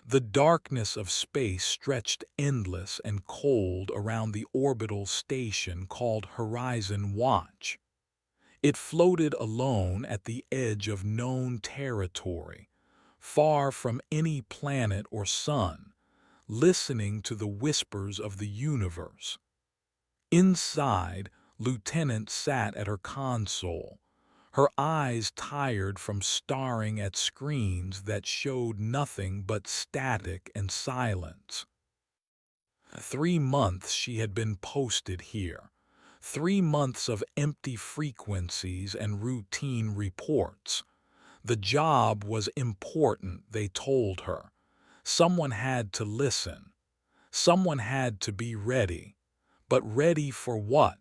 The darkness of space stretched endless and cold around the orbital station called Horizon Watch. It floated alone at the edge of known territory, far from any planet or sun, listening to the whispers of the universe. Inside, Lieutenant sat at her console, her eyes tired from staring at screens that showed nothing but static and silence. 3 months she had been posted here. 3 months of empty frequencies and routine reports. The job was important, they told her. Someone had to listen. Someone had to be ready. But ready for what?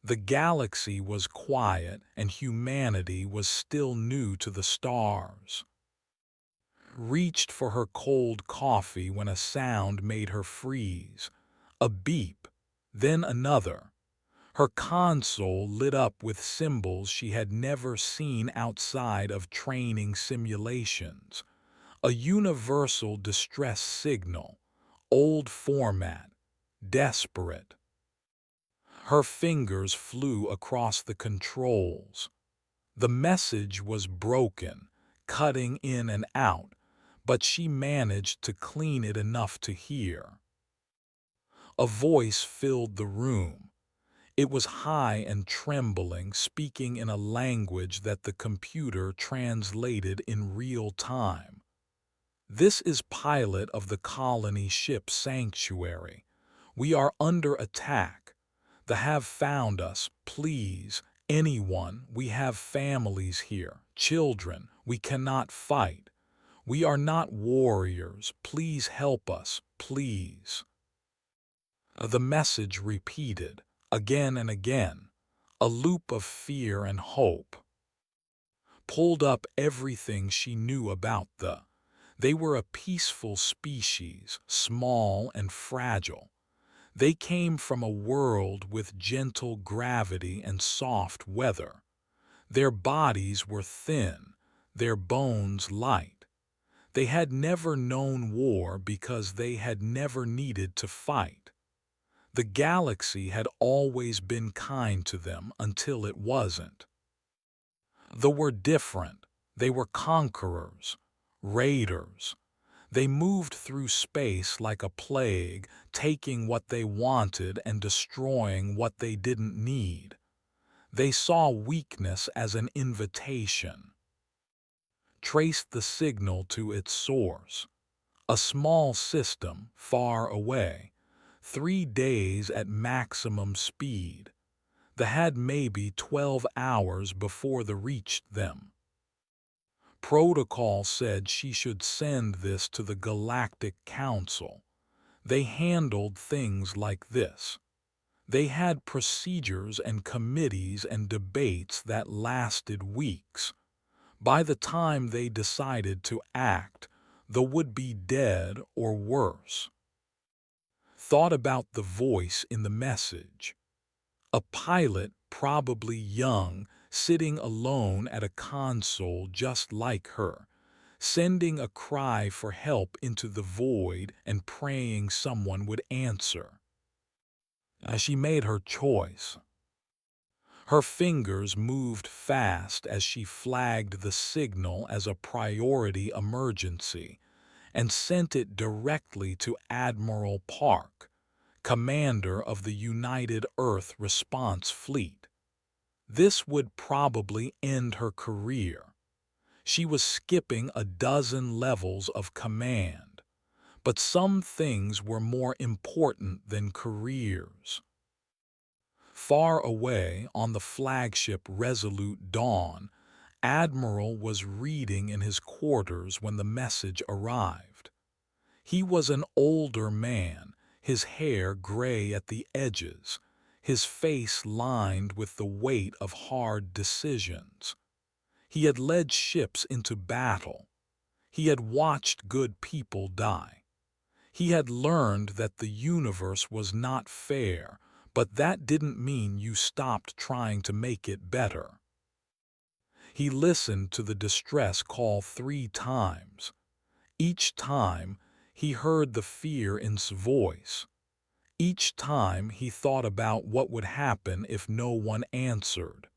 The galaxy was quiet and humanity was still new to the stars. Reached for her cold coffee when a sound made her freeze. A beep, then another. Her console lit up with symbols she had never seen outside of training simulations. A universal distress signal, old format, desperate. Her fingers flew across the controls. The message was broken, cutting in and out, but she managed to clean it enough to hear. A voice filled the room. It was high and trembling, speaking in a language that the computer translated in real time. This is pilot of the colony ship Sanctuary. We are under attack. The have found us, please. Anyone, we have families here, children, we cannot fight. We are not warriors, please help us, please. The message repeated, again and again, a loop of fear and hope. Pulled up everything she knew about they were a peaceful species, small and fragile. They came from a world with gentle gravity and soft weather. Their bodies were thin, their bones light. They had never known war because they had never needed to fight. The galaxy had always been kind to them until it wasn't. They were different. They were conquerors, raiders. They moved through space like a plague, taking what they wanted and destroying what they didn't need. They saw weakness as an invitation. Traced the signal to its source. A small system, far away. 3 days at maximum speed. They had maybe 12 hours before they reached them. Protocol said she should send this to the Galactic Council. They handled things like this. They had procedures and committees and debates that lasted weeks. By the time they decided to act, they would be dead or worse. Thought about the voice in the message. A pilot, probably young, sitting alone at a console just like her, sending a cry for help into the void and praying someone would answer. She made her choice. Her fingers moved fast as she flagged the signal as a priority emergency and sent it directly to Admiral Park, commander of the United Earth Response Fleet. This would probably end her career. She was skipping a dozen levels of command, but some things were more important than careers. Far away on the flagship Resolute Dawn, Admiral was reading in his quarters when the message arrived. He was an older man, his hair gray at the edges, his face lined with the weight of hard decisions. He had led ships into battle. He had watched good people die. He had learned that the universe was not fair, but that didn't mean you stopped trying to make it better. He listened to the distress call 3 times. Each time, he heard the fear in his voice. Each time he thought about what would happen if no one answered.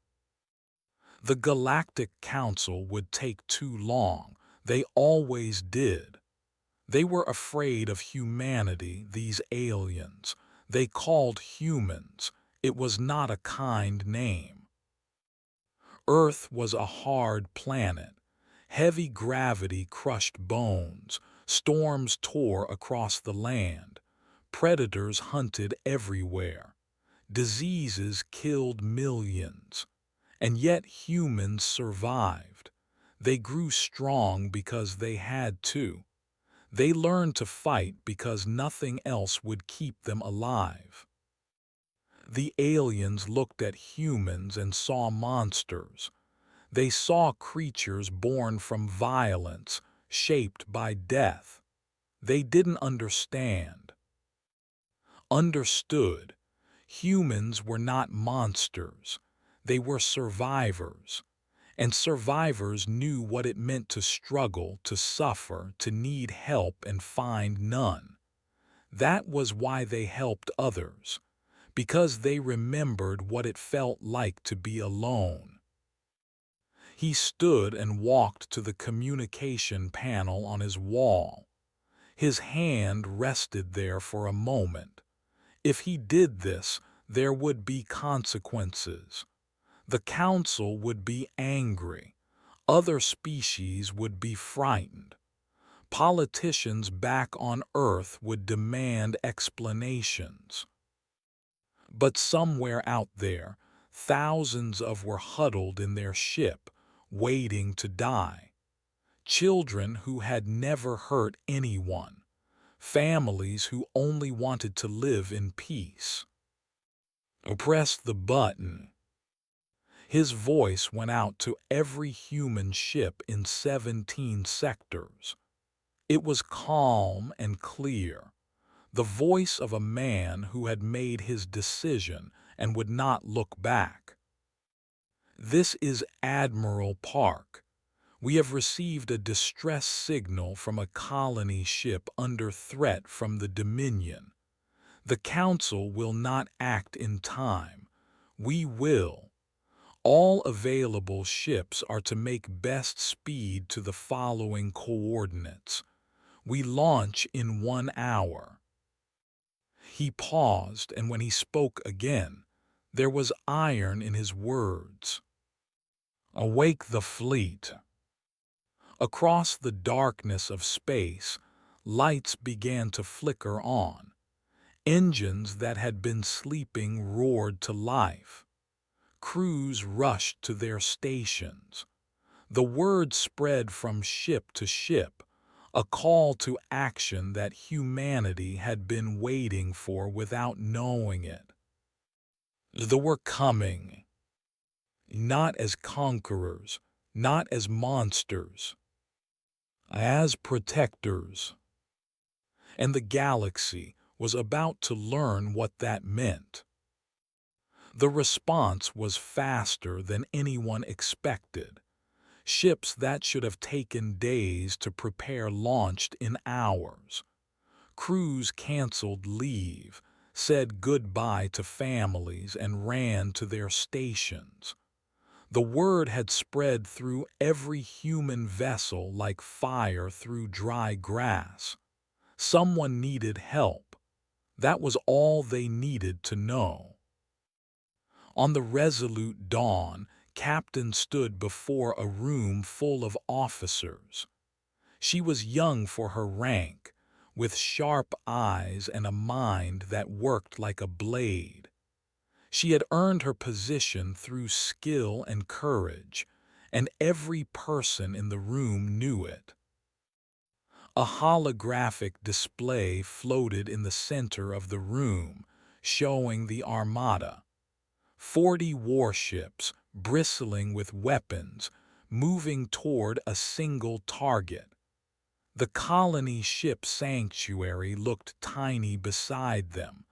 The Galactic Council would take too long. They always did. They were afraid of humanity, these aliens. They called humans. It was not a kind name. Earth was a hard planet. Heavy gravity crushed bones. Storms tore across the land. Predators hunted everywhere. Diseases killed millions. And yet humans survived. They grew strong because they had to. They learned to fight because nothing else would keep them alive. The aliens looked at humans and saw monsters. They saw creatures born from violence, shaped by death. They didn't understand. Understood. Humans were not monsters. They were survivors. And survivors knew what it meant to struggle, to suffer, to need help and find none. That was why they helped others, because they remembered what it felt like to be alone. He stood and walked to the communication panel on his wall. His hand rested there for a moment. If he did this, there would be consequences. The council would be angry. Other species would be frightened. Politicians back on Earth would demand explanations. But somewhere out there, thousands of were huddled in their ship, waiting to die. Children who had never hurt anyone. Families who only wanted to live in peace. Press the button. His voice went out to every human ship in 17 sectors. It was calm and clear, the voice of a man who had made his decision and would not look back. This is Admiral Park. We have received a distress signal from a colony ship under threat from the Dominion. The Council will not act in time. We will. All available ships are to make best speed to the following coordinates. We launch in 1 hour. He paused, and when he spoke again, there was iron in his words. Awake the fleet. Across the darkness of space, lights began to flicker on. Engines that had been sleeping roared to life. Crews rushed to their stations. The word spread from ship to ship, a call to action that humanity had been waiting for without knowing it. They were coming, not as conquerors, not as monsters, as protectors. And the galaxy was about to learn what that meant. The response was faster than anyone expected. Ships that should have taken days to prepare launched in hours. Crews canceled leave, said goodbye to families, and ran to their stations. The word had spread through every human vessel like fire through dry grass. Someone needed help. That was all they needed to know. On the resolute dawn, Captain stood before a room full of officers. She was young for her rank, with sharp eyes and a mind that worked like a blade. She had earned her position through skill and courage, and every person in the room knew it. A holographic display floated in the center of the room, showing the Armada. 40 warships, bristling with weapons, moving toward a single target. The colony ship Sanctuary looked tiny beside them,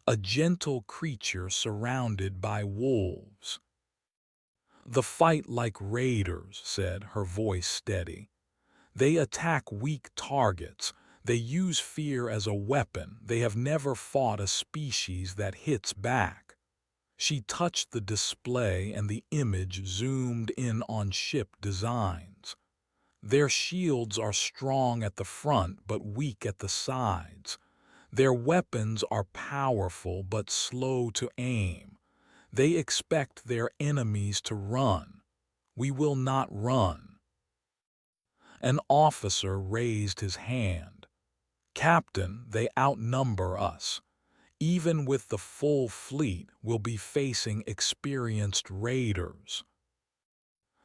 a gentle creature surrounded by wolves. "The fight like raiders," said, her voice steady. They attack weak targets. They use fear as a weapon. They have never fought a species that hits back. She touched the display and the image zoomed in on ship designs. Their shields are strong at the front but weak at the sides. Their weapons are powerful but slow to aim. They expect their enemies to run. We will not run. An officer raised his hand. Captain, they outnumber us. Even with the full fleet, we'll be facing experienced raiders.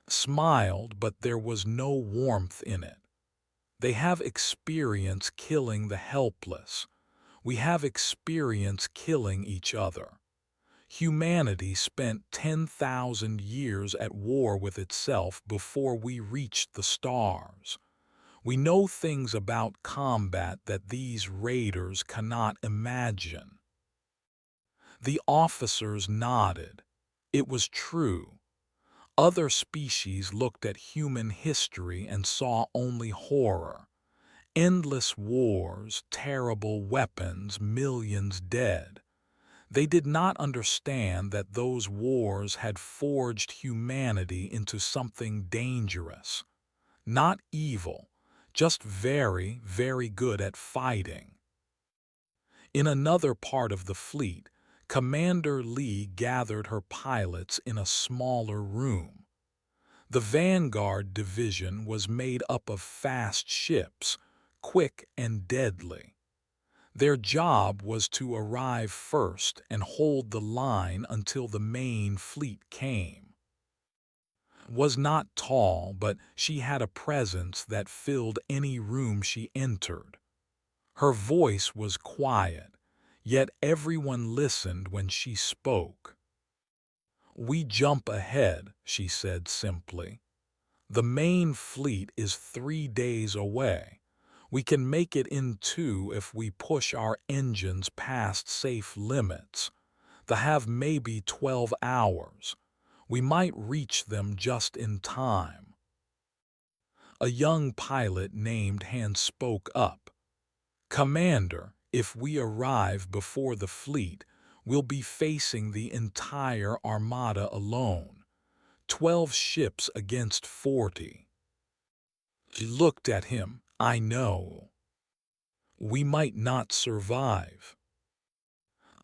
Smiled, but there was no warmth in it. They have experience killing the helpless. We have experience killing each other. Humanity spent 10,000 years at war with itself before we reached the stars. We know things about combat that these raiders cannot imagine. The officers nodded. It was true. Other species looked at human history and saw only horror. Endless wars, terrible weapons, millions dead. They did not understand that those wars had forged humanity into something dangerous. Not evil, just very, very good at fighting. In another part of the fleet, Commander Lee gathered her pilots in a smaller room. The Vanguard Division was made up of fast ships, quick and deadly. Their job was to arrive first and hold the line until the main fleet came. Was not tall, but she had a presence that filled any room she entered. Her voice was quiet, yet everyone listened when she spoke. "We jump ahead," she said simply. "The main fleet is 3 days away. We can make it in 2 if we push our engines past safe limits. They have maybe 12 hours. We might reach them just in time." A young pilot named Hans spoke up. "Commander, if we arrive before the fleet, we'll be facing the entire armada alone. 12 ships against 40. She looked at him. "I know. We might not survive."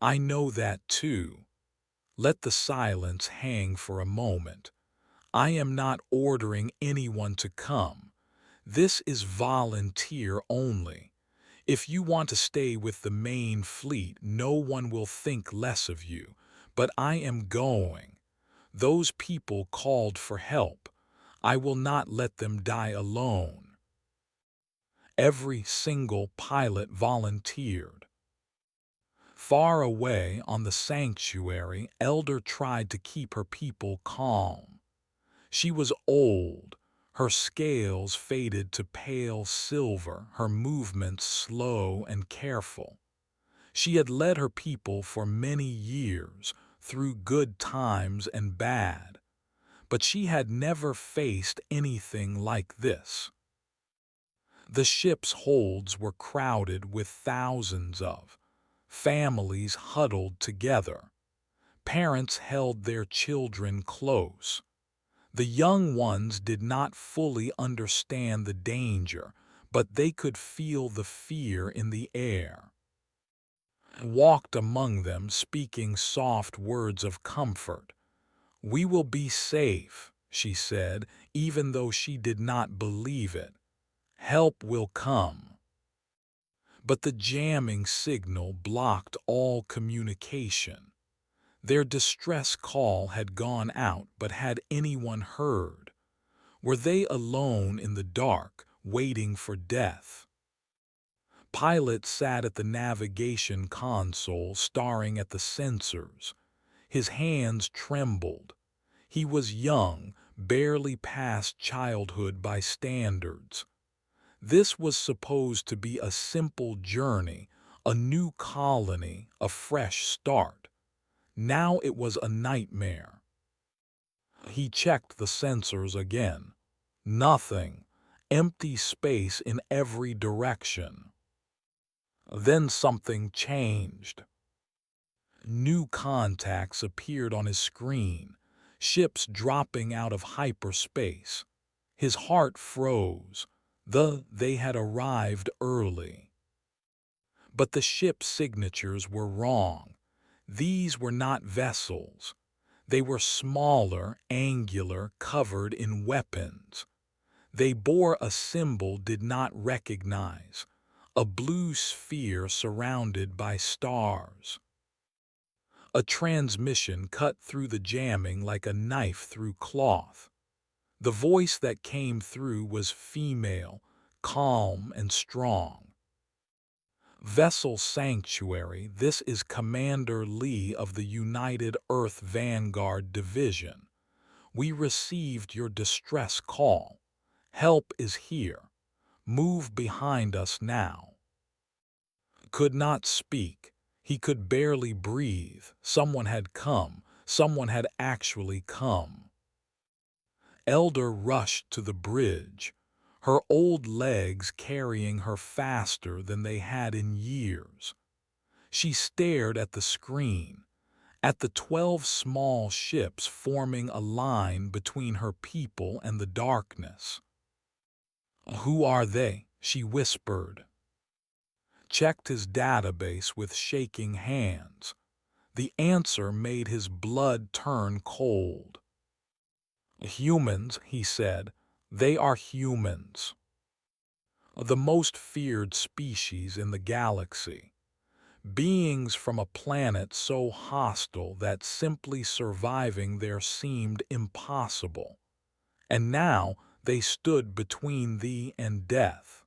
"I know that too." Let the silence hang for a moment. "I am not ordering anyone to come. This is volunteer only. If you want to stay with the main fleet, no one will think less of you. But I am going. Those people called for help. I will not let them die alone." Every single pilot volunteered. Far away on the sanctuary, Elder tried to keep her people calm. She was old. Her scales faded to pale silver, her movements slow and careful. She had led her people for many years, through good times and bad, but she had never faced anything like this. The ship's holds were crowded with thousands of families huddled together. Parents held their children close. The young ones did not fully understand the danger, but they could feel the fear in the air. Walked among them, speaking soft words of comfort. "We will be safe," she said, even though she did not believe it. "Help will come." But the jamming signal blocked all communication. Their distress call had gone out, but had anyone heard? Were they alone in the dark, waiting for death? Pilot sat at the navigation console, staring at the sensors. His hands trembled. He was young, barely past childhood by standards. This was supposed to be a simple journey, a new colony, a fresh start. Now it was a nightmare. He checked the sensors again. Nothing. empty space in every direction. Then something changed. New contacts appeared on his screen, ships dropping out of hyperspace. His heart froze. They had arrived early. But the ship's signatures were wrong. These were not vessels. They were smaller, angular, covered in weapons. They bore a symbol did not recognize, a blue sphere surrounded by stars. A transmission cut through the jamming like a knife through cloth. The voice that came through was female, calm and strong. Vessel Sanctuary, this is Commander Lee of the United Earth Vanguard Division. We received your distress call. Help is here. Move behind us now. Could not speak. He could barely breathe. Someone had come. Someone had actually come. Elder rushed to the bridge, her old legs carrying her faster than they had in years. She stared at the screen, at the 12 small ships forming a line between her people and the darkness. "Who are they?" she whispered. Checked his database with shaking hands. The answer made his blood turn cold. "Humans," he said. "They are humans. The most feared species in the galaxy. Beings from a planet so hostile that simply surviving there seemed impossible. And now they stood between thee and death.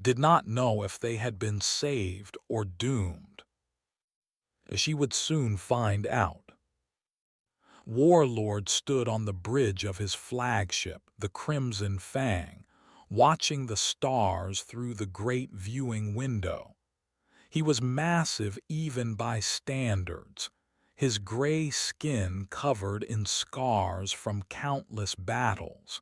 Did not know if they had been saved or doomed. She would soon find out." Warlord stood on the bridge of his flagship, the Crimson Fang, watching the stars through the great viewing window. He was massive even by standards, his gray skin covered in scars from countless battles.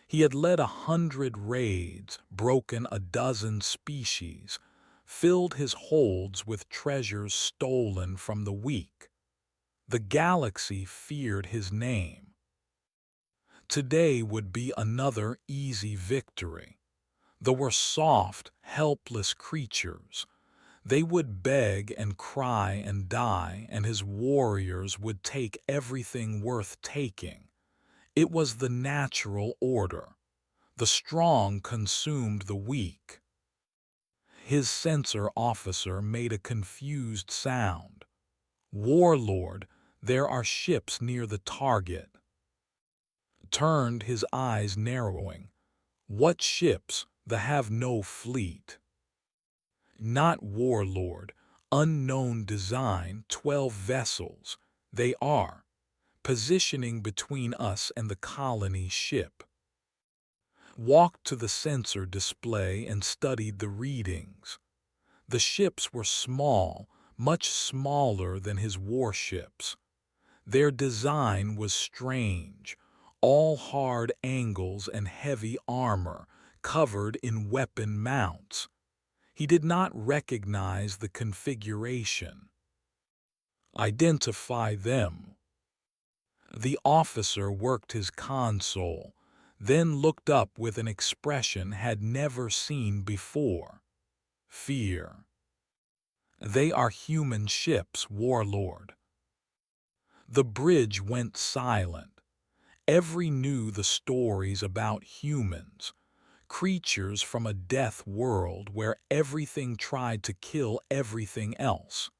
He had led 100 raids, broken a dozen species, filled his holds with treasures stolen from the weak. The galaxy feared his name. Today would be another easy victory. They were soft, helpless creatures. They would beg and cry and die, and his warriors would take everything worth taking. It was the natural order. The strong consumed the weak. His sensor officer made a confused sound. "Warlord, there are ships near the target." Turned, his eyes narrowing. "What ships? They have no fleet." "Not Warlord. Unknown design, 12 vessels. They are positioning between us and the colony ship." Walked to the sensor display and studied the readings. The ships were small, much smaller than his warships. Their design was strange, all hard angles and heavy armor, covered in weapon mounts. He did not recognize the configuration. "Identify them." The officer worked his console, then looked up with an expression had never seen before. Fear. "They are human ships, Warlord." The bridge went silent. Every knew the stories about humans, creatures from a death world where everything tried to kill everything else.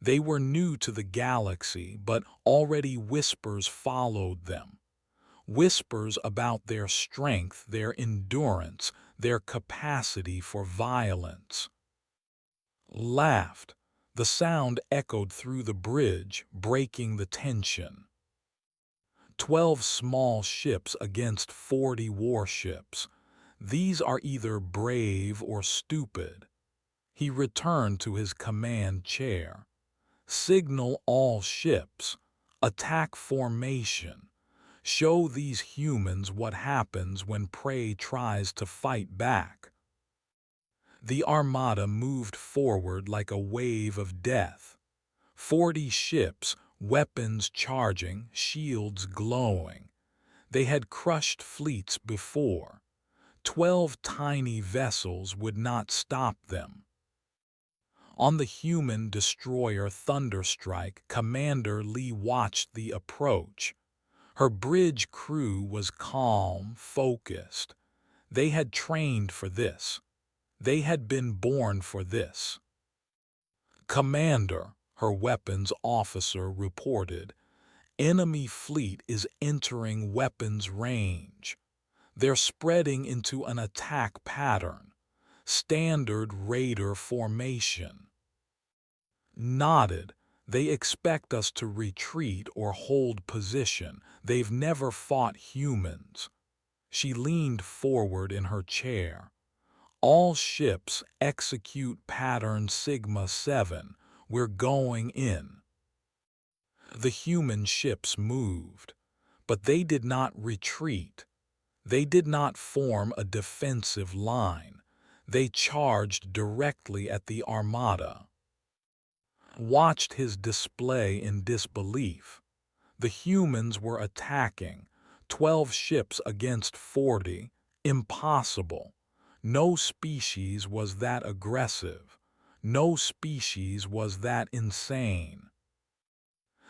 They were new to the galaxy, but already whispers followed them. Whispers about their strength, their endurance, their capacity for violence. Laughed. The sound echoed through the bridge, breaking the tension. 12 small ships against 40 warships. These are either brave or stupid. He returned to his command chair. "Signal all ships. Attack formation. Show these humans what happens when prey tries to fight back. The armada moved forward like a wave of death. 40 ships, weapons charging, shields glowing. They had crushed fleets before. 12 tiny vessels would not stop them. On the human destroyer Thunderstrike, Commander Lee watched the approach. Her bridge crew was calm, focused. They had trained for this. They had been born for this. "Commander," her weapons officer reported, "enemy fleet is entering weapons range. They're spreading into an attack pattern. Standard raider formation." Nodded. "They expect us to retreat or hold position. They've never fought humans." She leaned forward in her chair. "All ships execute pattern Sigma 7. We're going in." The human ships moved, but they did not retreat. They did not form a defensive line. They charged directly at the armada. Watched his display in disbelief. The humans were attacking. 12 ships against 40. Impossible. No species was that aggressive. No species was that insane.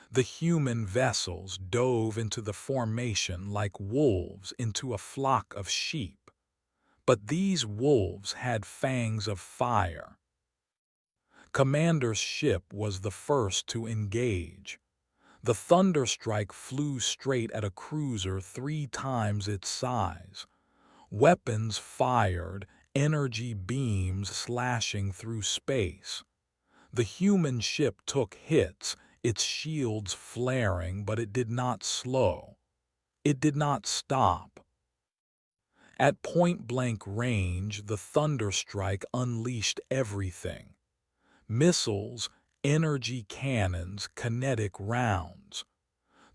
The human vessels dove into the formation like wolves into a flock of sheep. But these wolves had fangs of fire. Commander's ship was the first to engage. The Thunderstrike flew straight at a cruiser 3 times its size. Weapons fired, energy beams slashing through space. The human ship took hits, its shields flaring, but it did not slow. It did not stop. At point-blank range, the Thunderstrike unleashed everything. Missiles, energy cannons, kinetic rounds.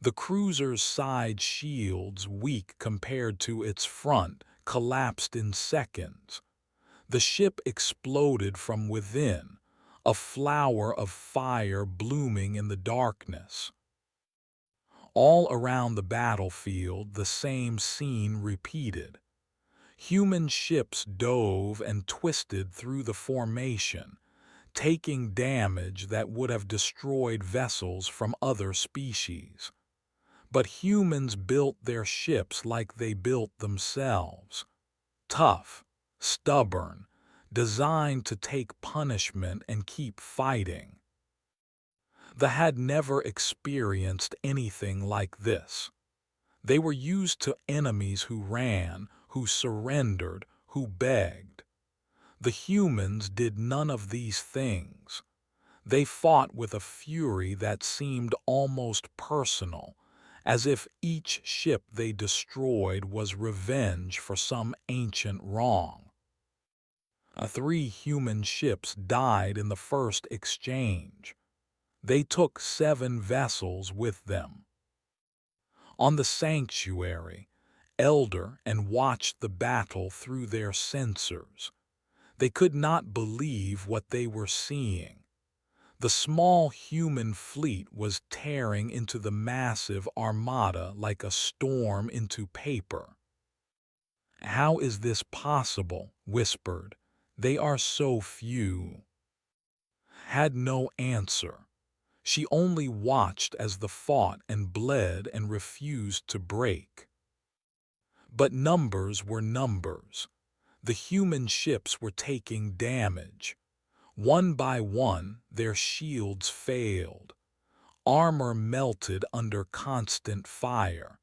The cruiser's side shields, weak compared to its front, collapsed in seconds. The ship exploded from within, a flower of fire blooming in the darkness. All around the battlefield, the same scene repeated. Human ships dove and twisted through the formation, taking damage that would have destroyed vessels from other species. But humans built their ships like they built themselves. Tough, stubborn, designed to take punishment and keep fighting. They had never experienced anything like this. They were used to enemies who ran, who surrendered, who begged. The humans did none of these things. They fought with a fury that seemed almost personal, as if each ship they destroyed was revenge for some ancient wrong. 3 human ships died in the first exchange. They took 7 vessels with them. On the sanctuary, Elder and watched the battle through their sensors. They could not believe what they were seeing. The small human fleet was tearing into the massive armada like a storm into paper. "How is this possible?" whispered. "They are so few." Had no answer. She only watched as the fought and bled and refused to break. But numbers were numbers. The human ships were taking damage. One by one, their shields failed. Armor melted under constant fire.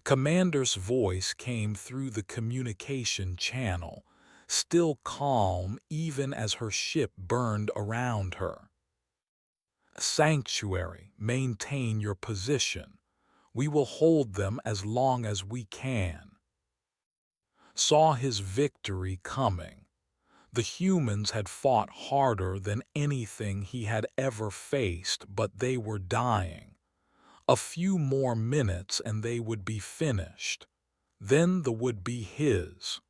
Commander's voice came through the communication channel, still calm even as her ship burned around her. "Sanctuary, maintain your position. We will hold them as long as we can." Saw his victory coming. The humans had fought harder than anything he had ever faced, but they were dying. A few more minutes and they would be finished. Then the would be his.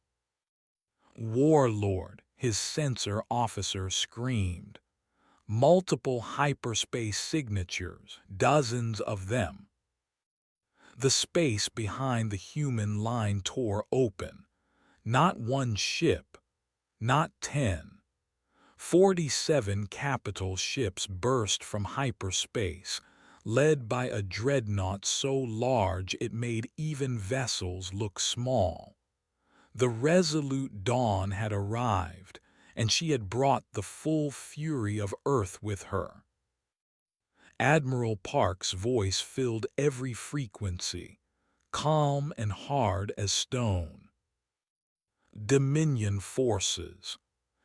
Warlord, his sensor officer screamed. Multiple hyperspace signatures, dozens of them. The space behind the human line tore open. Not one ship, not 10. 47 capital ships burst from hyperspace, led by a dreadnought so large it made even vessels look small. The resolute dawn had arrived, and she had brought the full fury of Earth with her. Admiral Park's voice filled every frequency, calm and hard as stone. Dominion forces.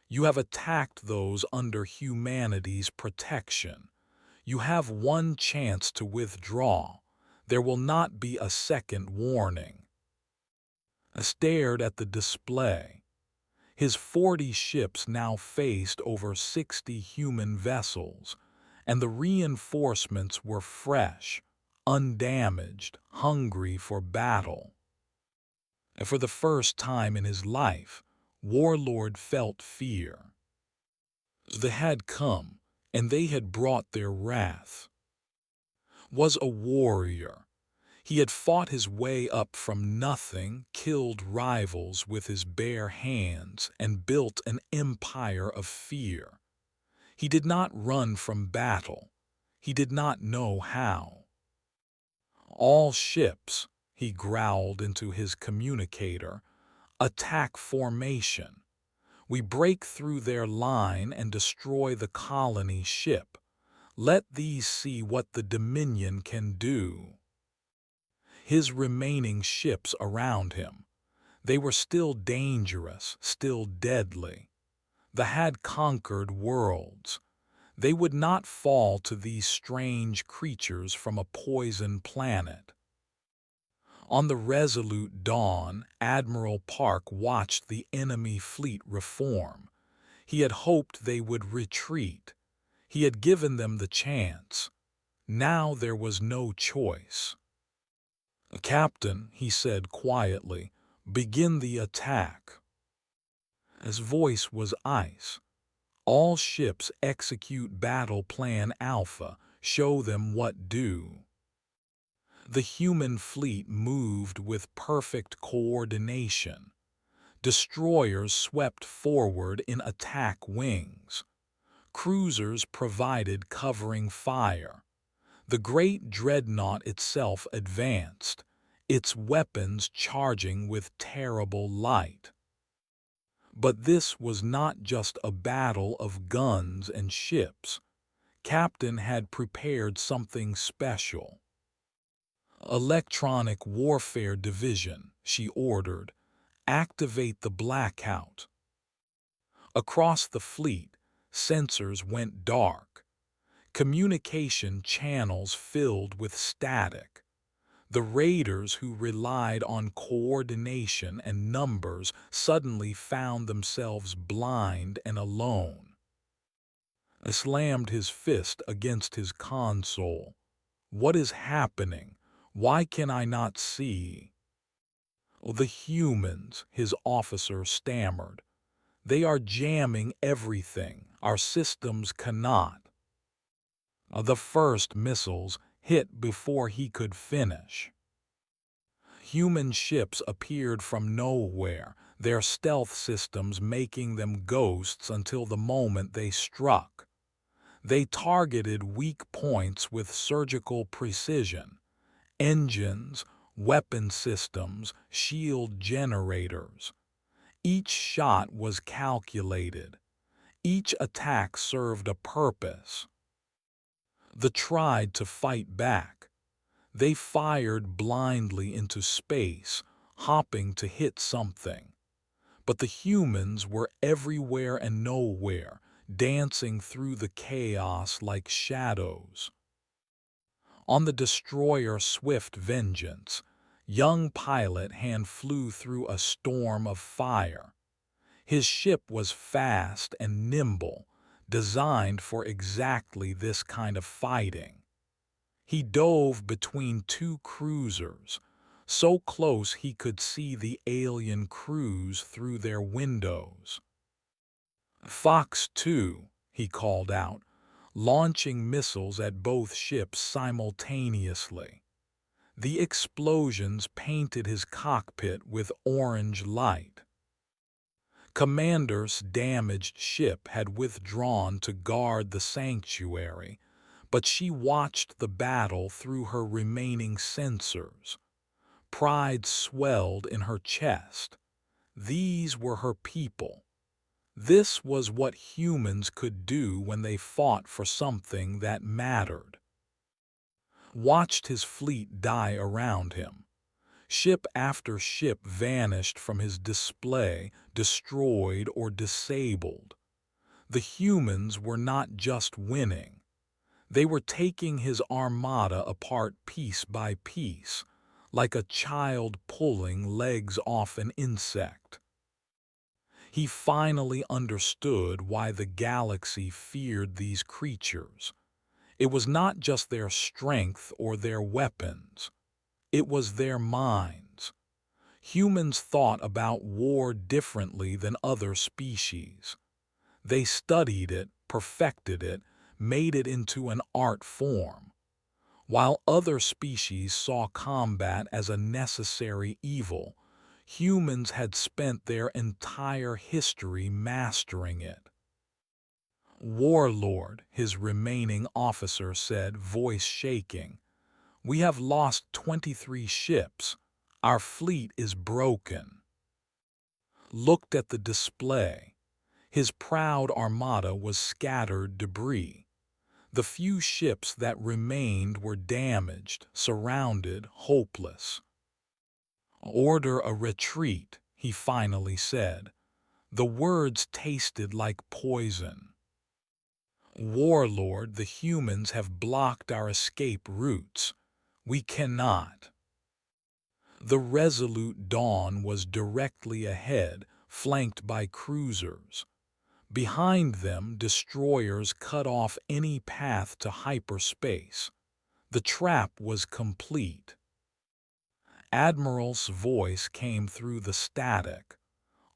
You have attacked those under humanity's protection. You have one chance to withdraw. There will not be a second warning. I stared at the display. His 40 ships now faced over 60 human vessels, and the reinforcements were fresh, undamaged, hungry for battle. And for the first time in his life, Warlord felt fear. They had come, and they had brought their wrath. Was a warrior. He had fought his way up from nothing, killed rivals with his bare hands, and built an empire of fear. He did not run from battle. He did not know how. All ships, he growled into his communicator, attack formation. We break through their line and destroy the colony ship. Let these see what the Dominion can do. His remaining ships around him. They were still dangerous, still deadly. They had conquered worlds. They would not fall to these strange creatures from a poison planet. On the resolute dawn, Admiral Park watched the enemy fleet reform. He had hoped they would retreat. He had given them the chance. Now there was no choice. "Captain," he said quietly, "begin the attack." His voice was ice. "All ships execute Battle Plan Alpha. Show them what do." The human fleet moved with perfect coordination. Destroyers swept forward in attack wings. Cruisers provided covering fire. The great dreadnought itself advanced, its weapons charging with terrible light. But this was not just a battle of guns and ships. Captain had prepared something special. "Electronic Warfare Division," she ordered. "Activate the blackout." Across the fleet, sensors went dark. Communication channels filled with static. The raiders who relied on coordination and numbers suddenly found themselves blind and alone. He slammed his fist against his console. "What is happening? Why can I not see?" "The humans," his officer stammered. "They are jamming everything. Our systems cannot." The first missiles hit before he could finish. Human ships appeared from nowhere, their stealth systems making them ghosts until the moment they struck. They targeted weak points with surgical precision. Engines, weapon systems, shield generators. Each shot was calculated. Each attack served a purpose. They tried to fight back. They fired blindly into space, hopping to hit something. But the humans were everywhere and nowhere, dancing through the chaos like shadows. On the destroyer Swift Vengeance, young pilot Han flew through a storm of fire. His ship was fast and nimble, designed for exactly this kind of fighting. He dove between two cruisers, so close he could see the alien crews through their windows. "Fox 2," he called out, launching missiles at both ships simultaneously. The explosions painted his cockpit with orange light. Commander's damaged ship had withdrawn to guard the sanctuary, but she watched the battle through her remaining sensors. Pride swelled in her chest. These were her people. This was what humans could do when they fought for something that mattered. Watched his fleet die around him. Ship after ship vanished from his display, destroyed or disabled. The humans were not just winning. They were taking his armada apart piece by piece, like a child pulling legs off an insect. He finally understood why the galaxy feared these creatures. It was not just their strength or their weapons. It was their minds. Humans thought about war differently than other species. They studied it, perfected it, made it into an art form. While other species saw combat as a necessary evil, humans had spent their entire history mastering it. "Warlord," his remaining officer said, voice shaking, "we have lost 23 ships. Our fleet is broken." Looked at the display. His proud armada was scattered debris. The few ships that remained were damaged, surrounded, hopeless. "Order a retreat," he finally said. The words tasted like poison. "Warlord, the humans have blocked our escape routes. We cannot." The Resolute Dawn was directly ahead, flanked by cruisers. Behind them, destroyers cut off any path to hyperspace. The trap was complete. Admiral's voice came through the static.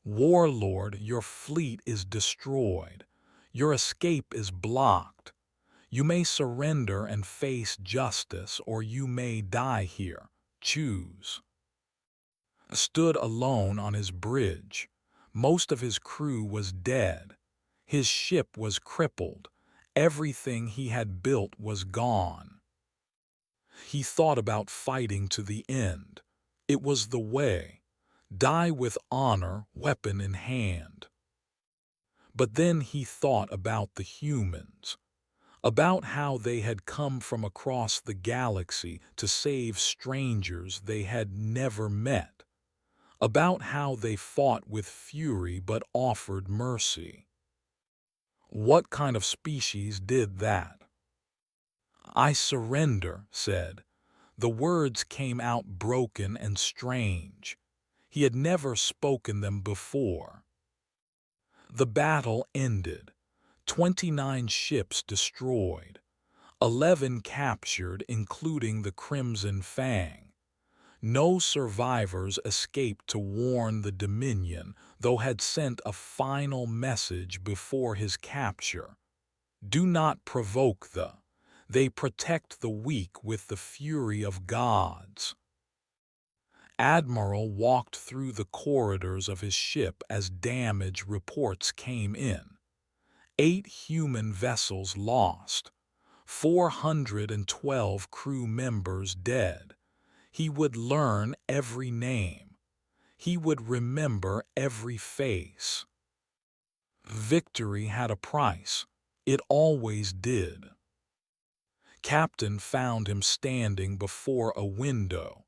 "Warlord, your fleet is destroyed. Your escape is blocked. You may surrender and face justice, or you may die here. Choose." Stood alone on his bridge. Most of his crew was dead. His ship was crippled. Everything he had built was gone. He thought about fighting to the end. It was the way. Die with honor, weapon in hand. But then he thought about the humans, about how they had come from across the galaxy to save strangers they had never met, about how they fought with fury but offered mercy. What kind of species did that? "I surrender," said. The words came out broken and strange. He had never spoken them before. The battle ended. 29 ships destroyed. 11 captured, including the Crimson Fang. No survivors escaped to warn the Dominion, though had sent a final message before his capture. "Do not provoke the. They protect the weak with the fury of gods." Admiral walked through the corridors of his ship as damage reports came in. 8 human vessels lost. 412 crew members dead. He would learn every name. He would remember every face. Victory had a price. It always did. Captain found him standing before a window,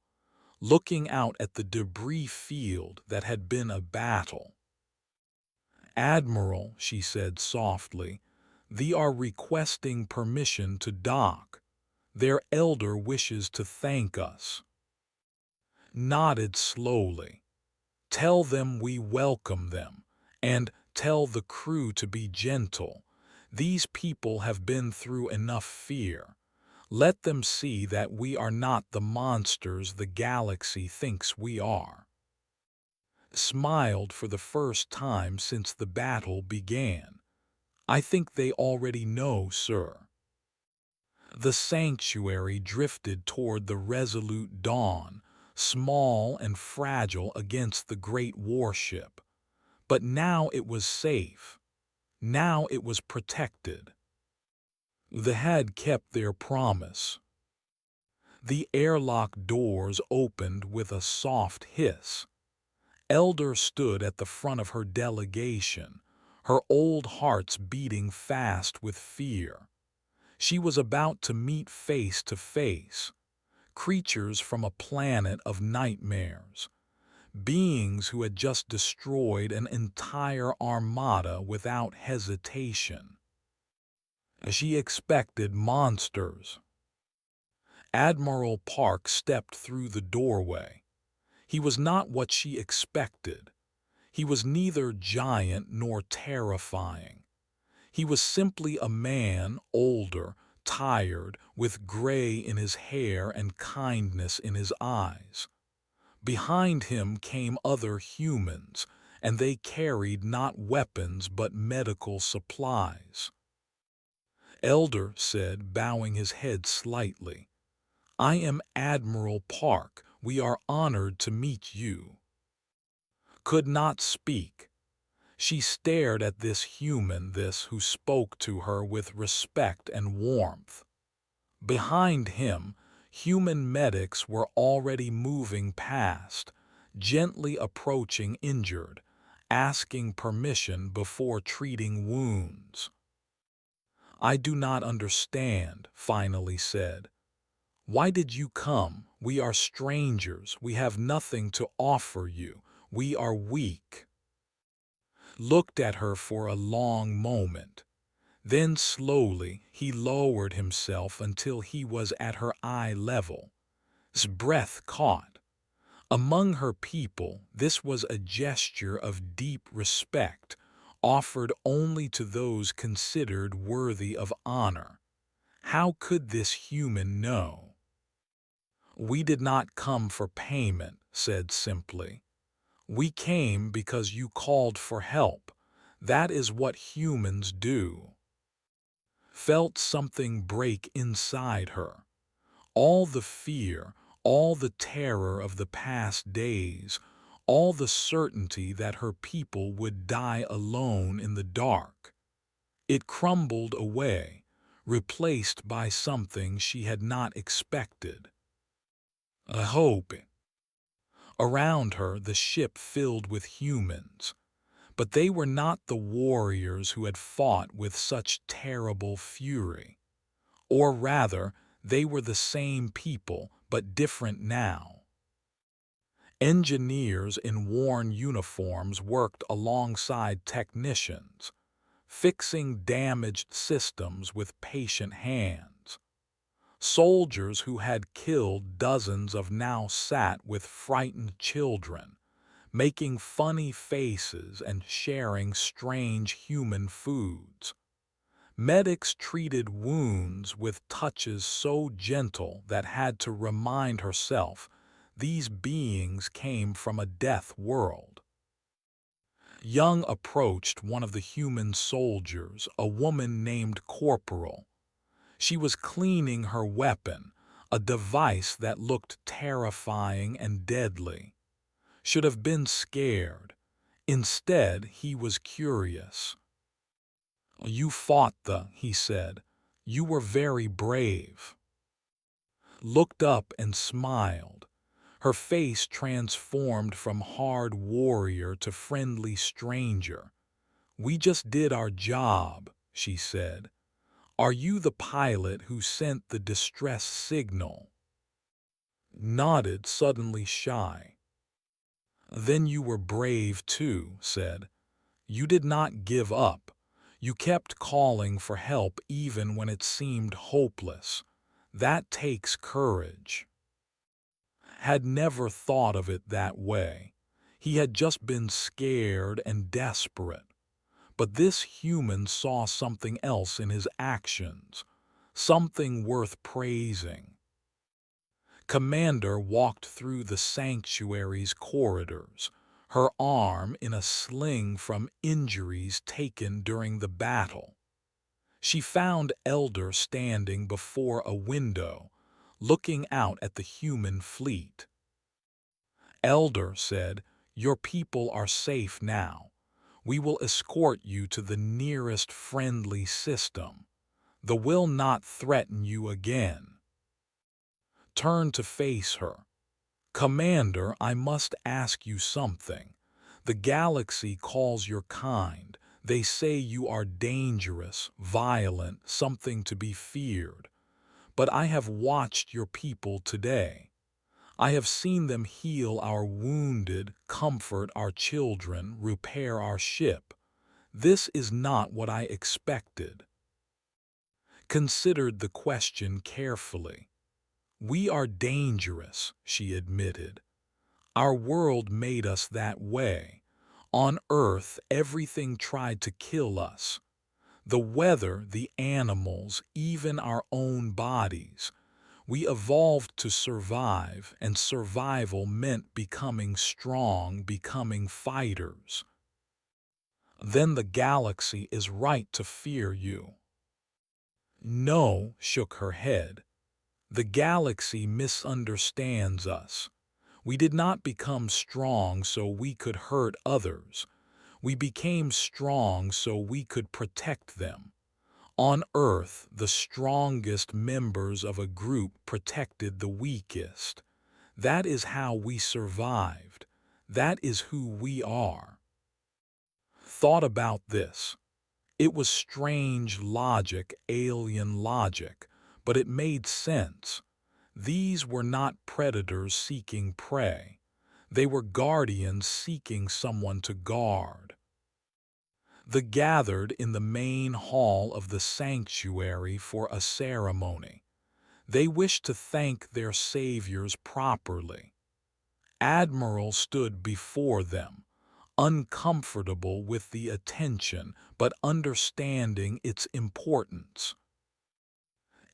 looking out at the debris field that had been a battle. "Admiral," she said softly, "they are requesting permission to dock. Their elder wishes to thank us." Nodded slowly. "Tell them we welcome them, and tell the crew to be gentle. These people have been through enough fear. Let them see that we are not the monsters the galaxy thinks we are. Smiled for the first time since the battle began. I think they already know, sir. The sanctuary drifted toward the resolute dawn, small and fragile against the great warship. But now it was safe. Now it was protected. The had kept their promise. The airlock doors opened with a soft hiss. Elder stood at the front of her delegation, her old hearts beating fast with fear. She was about to meet face to face creatures from a planet of nightmares, beings who had just destroyed an entire armada without hesitation. She expected monsters. Admiral Park stepped through the doorway. He was not what she expected. He was neither giant nor terrifying. He was simply a man, older, tired, with gray in his hair and kindness in his eyes. Behind him came other humans, and they carried not weapons but medical supplies. Elder said, bowing his head slightly, "I am Admiral Park. We are honored to meet you." Could not speak. She stared at this human, this who spoke to her with respect and warmth. Behind him, human medics were already moving past, gently approaching injured, asking permission before treating wounds. "I do not understand," finally said. "Why did you come? We are strangers. We have nothing to offer you. We are weak." Looked at her for a long moment. Then slowly he lowered himself until he was at her eye level. His breath caught. Among her people, this was a gesture of deep respect, offered only to those considered worthy of honor. How could this human know? "We did not come for payment," said simply. "We came because you called for help. That is what humans do." Felt something break inside her. All the fear, all the terror of the past days, all the certainty that her people would die alone in the dark. It crumbled away, replaced by something she had not expected. A hope. Around her, the ship filled with humans. But they were not the warriors who had fought with such terrible fury. Or rather, they were the same people, but different now. Engineers in worn uniforms worked alongside technicians, fixing damaged systems with patient hands. Soldiers who had killed dozens of now sat with frightened children, making funny faces and sharing strange human foods. Medics treated wounds with touches so gentle that had to remind herself these beings came from a death world. Young approached one of the human soldiers, a woman named Corporal. She was cleaning her weapon, a device that looked terrifying and deadly. Should have been scared. Instead, he was curious. "You fought he said. "You were very brave." Looked up and smiled. Her face transformed from hard warrior to friendly stranger. "We just did our job," she said. "Are you the pilot who sent the distress signal?" Nodded, suddenly shy. "Then you were brave too," said. "You did not give up. You kept calling for help even when it seemed hopeless. That takes courage." Had never thought of it that way. He had just been scared and desperate. But this human saw something else in his actions, something worth praising. Commander walked through the sanctuary's corridors, her arm in a sling from injuries taken during the battle. She found Elder standing before a window, looking out at the human fleet. Elder said, "Your people are safe now. We will escort you to the nearest friendly system. They will not threaten you again." Turned to face her. "Commander, I must ask you something. The galaxy calls your kind. They say you are dangerous, violent, something to be feared. But I have watched your people today. I have seen them heal our wounded, comfort our children, repair our ship. This is not what I expected." Considered the question carefully. "We are dangerous," she admitted. "Our world made us that way. On Earth, everything tried to kill us. The weather, the animals, even our own bodies. We evolved to survive, and survival meant becoming strong, becoming fighters. Then the galaxy is right to fear you." "No," shook her head. "The galaxy misunderstands us. We did not become strong so we could hurt others. We became strong so we could protect them. On Earth, the strongest members of a group protected the weakest. That is how we survived. That is who we are." Thought about this. It was strange logic, alien logic, but it made sense. These were not predators seeking prey. They were guardians seeking someone to guard. They gathered in the main hall of the sanctuary for a ceremony. They wished to thank their saviors properly. Admiral stood before them, uncomfortable with the attention but understanding its importance.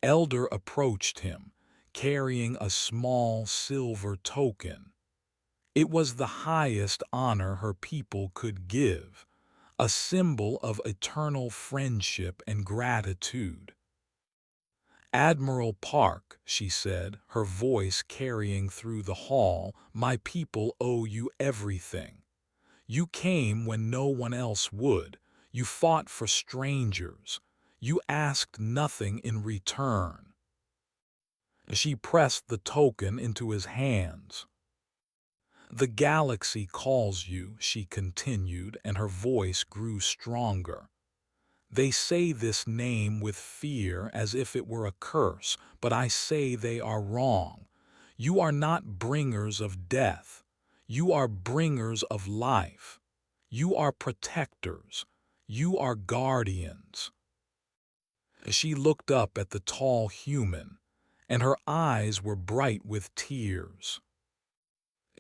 Elder approached him, carrying a small silver token. It was the highest honor her people could give, a symbol of eternal friendship and gratitude. "Admiral Park," she said, her voice carrying through the hall, "my people owe you everything. You came when no one else would. You fought for strangers. You asked nothing in return." She pressed the token into his hands. "The galaxy calls you," she continued, and her voice grew stronger. "They say this name with fear as if it were a curse, but I say they are wrong. You are not bringers of death. You are bringers of life. You are protectors. You are guardians." She looked up at the tall human, and her eyes were bright with tears.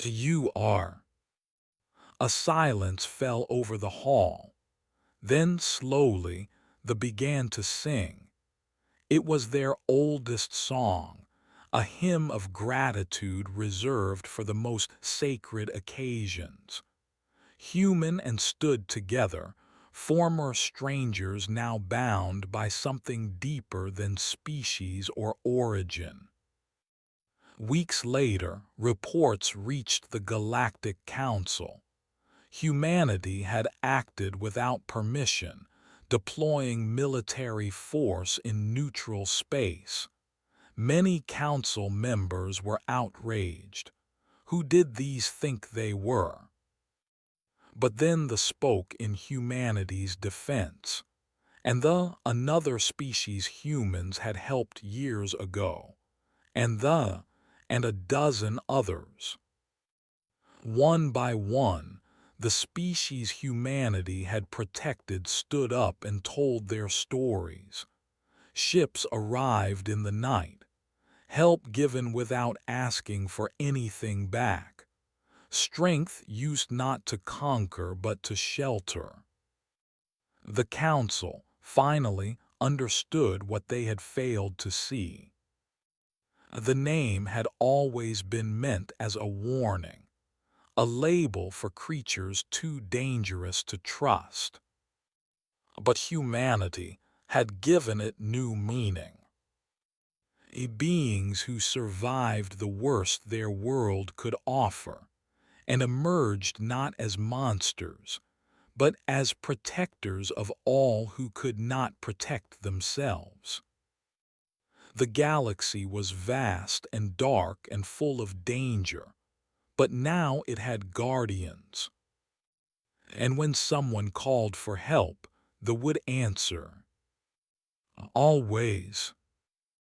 "You are." A silence fell over the hall. Then, slowly, they began to sing. It was their oldest song, a hymn of gratitude reserved for the most sacred occasions. Human and stood together, former strangers now bound by something deeper than species or origin. Weeks later, reports reached the Galactic Council. Humanity had acted without permission, deploying military force in neutral space. Many council members were outraged. Who did these think they were? But then they spoke in humanity's defense. And another species humans had helped years ago. And a dozen others. One by one, the species humanity had protected stood up and told their stories. Ships arrived in the night. Help given without asking for anything back. Strength used not to conquer but to shelter. The council, finally, understood what they had failed to see. The name had always been meant as a warning, a label for creatures too dangerous to trust. But humanity had given it new meaning. Beings who survived the worst their world could offer, and emerged not as monsters, but as protectors of all who could not protect themselves. The galaxy was vast and dark and full of danger, but now it had guardians. And when someone called for help, the would answer, "Always."